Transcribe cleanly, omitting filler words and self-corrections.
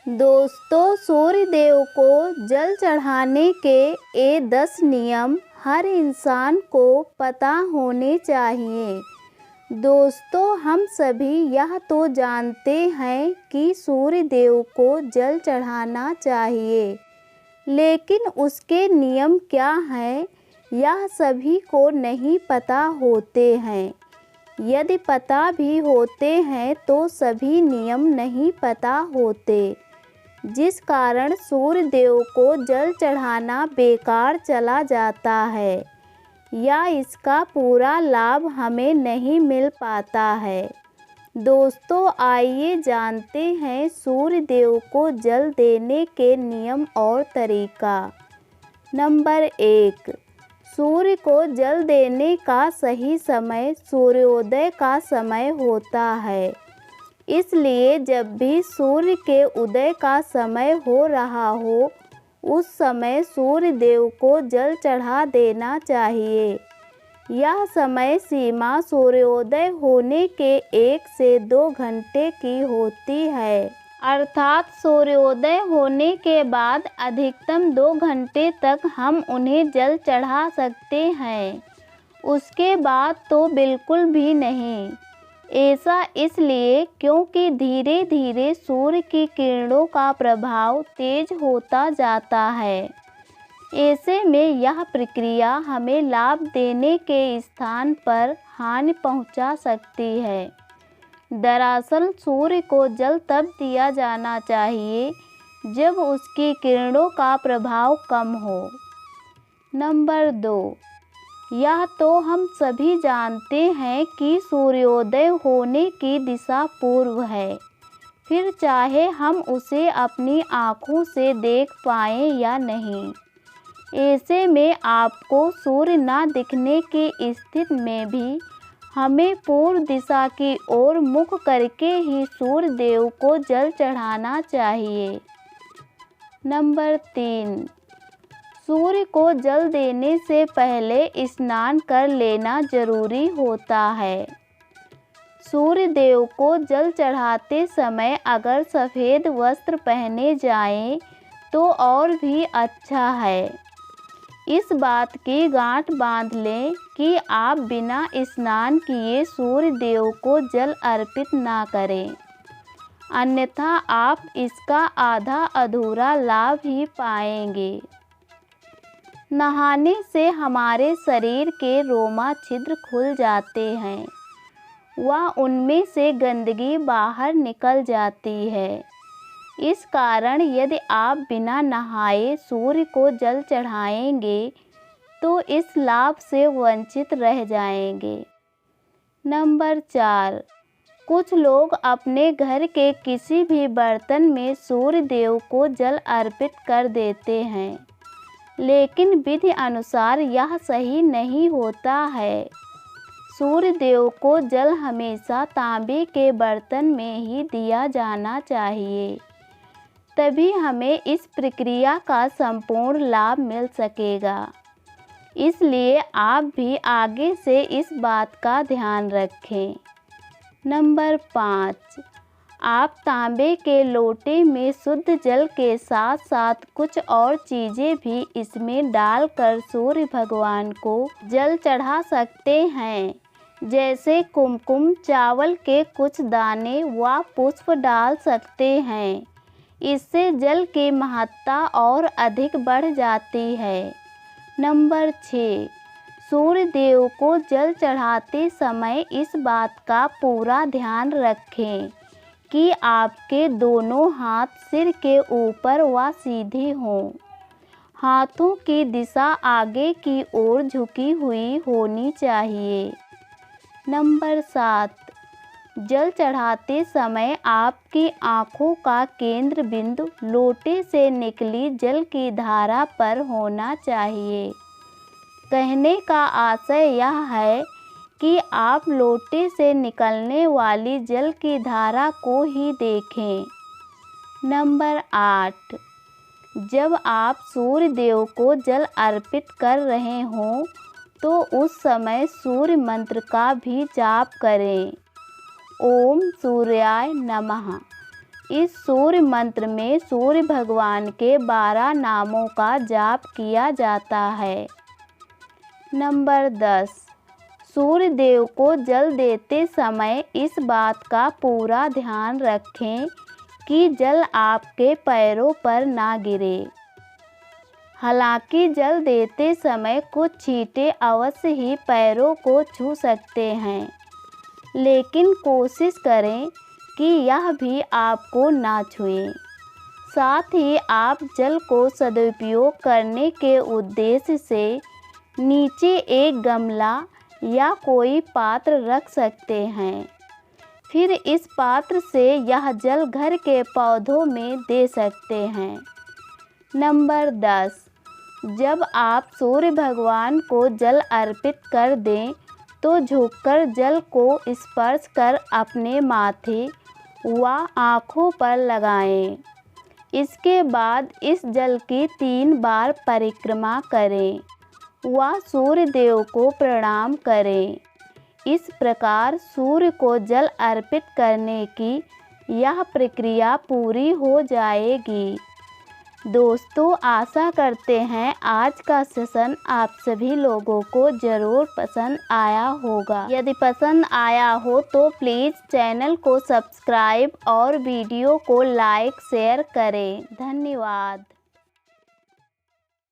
दोस्तों, सूर्य देव को जल चढ़ाने के ये 10 नियम हर इंसान को पता होने चाहिए। दोस्तों, हम सभी यह तो जानते हैं कि सूर्य देव को जल चढ़ाना चाहिए, लेकिन उसके नियम क्या हैं यह सभी को नहीं पता होते हैं। यदि पता भी होते हैं तो सभी नियम नहीं पता होते, जिस कारण सूर्य देव को जल चढ़ाना बेकार चला जाता है या इसका पूरा लाभ हमें नहीं मिल पाता है। दोस्तों, आइए जानते हैं सूर्य देव को जल देने के नियम और तरीका। नंबर 1, सूर्य को जल देने का सही समय सूर्योदय का समय होता है। इसलिए जब भी सूर्य के उदय का समय हो रहा हो, उस समय सूर्य देव को जल चढ़ा देना चाहिए। यह समय सीमा सूर्योदय होने के 1 से 2 घंटे की होती है, अर्थात सूर्योदय होने के बाद अधिकतम 2 घंटे तक हम उन्हें जल चढ़ा सकते हैं। उसके बाद तो बिल्कुल भी नहीं। ऐसा इसलिए क्योंकि धीरे धीरे सूर्य की किरणों का प्रभाव तेज होता जाता है। ऐसे में यह प्रक्रिया हमें लाभ देने के स्थान पर हानि पहुंचा सकती है। दरअसल सूर्य को जल तब दिया जाना चाहिए जब उसकी किरणों का प्रभाव कम हो। नंबर 2, यह तो हम सभी जानते हैं कि सूर्योदय होने की दिशा पूर्व है, फिर चाहे हम उसे अपनी आँखों से देख पाएँ या नहीं। ऐसे में आपको सूर्य ना दिखने की स्थिति में भी हमें पूर्व दिशा की ओर मुख करके ही सूर्य देव को जल चढ़ाना चाहिए। नंबर 3, सूर्य को जल देने से पहले स्नान कर लेना जरूरी होता है। सूर्य देव को जल चढ़ाते समय अगर सफ़ेद वस्त्र पहने जाएं तो और भी अच्छा है। इस बात की गांठ बांध लें कि आप बिना स्नान किए सूर्य देव को जल अर्पित ना करें, अन्यथा आप इसका आधा अधूरा लाभ ही पाएंगे। नहाने से हमारे शरीर के रोमा छिद्र खुल जाते हैं व उनमें से गंदगी बाहर निकल जाती है। इस कारण यदि आप बिना नहाए सूर्य को जल चढ़ाएंगे तो इस लाभ से वंचित रह जाएंगे। नंबर 4, कुछ लोग अपने घर के किसी भी बर्तन में सूर्य देव को जल अर्पित कर देते हैं, लेकिन विधि अनुसार यह सही नहीं होता है। सूर्य देव को जल हमेशा तांबे के बर्तन में ही दिया जाना चाहिए, तभी हमें इस प्रक्रिया का संपूर्ण लाभ मिल सकेगा। इसलिए आप भी आगे से इस बात का ध्यान रखें। नंबर 5, आप तांबे के लोटे में शुद्ध जल के साथ साथ कुछ और चीज़ें भी इसमें डालकर सूर्य भगवान को जल चढ़ा सकते हैं, जैसे कुमकुम, चावल के कुछ दाने व पुष्प डाल सकते हैं। इससे जल की महत्ता और अधिक बढ़ जाती है। नंबर 6, सूर्य देव को जल चढ़ाते समय इस बात का पूरा ध्यान रखें कि आपके दोनों हाथ सिर के ऊपर व सीधे हों। हाथों की दिशा आगे की ओर झुकी हुई होनी चाहिए। नंबर 7, जल चढ़ाते समय आपकी आँखों का केंद्र बिंदु लोटे से निकली जल की धारा पर होना चाहिए। कहने का आशय यह है कि आप लोटे से निकलने वाली जल की धारा को ही देखें। नंबर 8, जब आप सूर्य देव को जल अर्पित कर रहे हों तो उस समय सूर्य मंत्र का भी जाप करें। ओम सूर्याय नमः। इस सूर्य मंत्र में सूर्य भगवान के 12 नामों का जाप किया जाता है। नंबर 10, सूर्य देव को जल देते समय इस बात का पूरा ध्यान रखें कि जल आपके पैरों पर ना गिरे। हालांकि जल देते समय कुछ छींटे अवश्य ही पैरों को छू सकते हैं, लेकिन कोशिश करें कि यह भी आपको ना छुए। साथ ही आप जल को सदुपयोग करने के उद्देश्य से नीचे एक गमला या कोई पात्र रख सकते हैं। फिर इस पात्र से यह जल घर के पौधों में दे सकते हैं। नंबर 10, जब आप सूर्य भगवान को जल अर्पित कर दें तो झुककर जल को स्पर्श कर अपने माथे व आँखों पर लगाएं। इसके बाद इस जल की 3 बार परिक्रमा करें व सूर्य देव को प्रणाम करें। इस प्रकार सूर्य को जल अर्पित करने की यह प्रक्रिया पूरी हो जाएगी। दोस्तों, आशा करते हैं आज का सेशन आप सभी लोगों को ज़रूर पसंद आया होगा। यदि पसंद आया हो तो प्लीज़ चैनल को सब्सक्राइब और वीडियो को लाइक शेयर करें। धन्यवाद।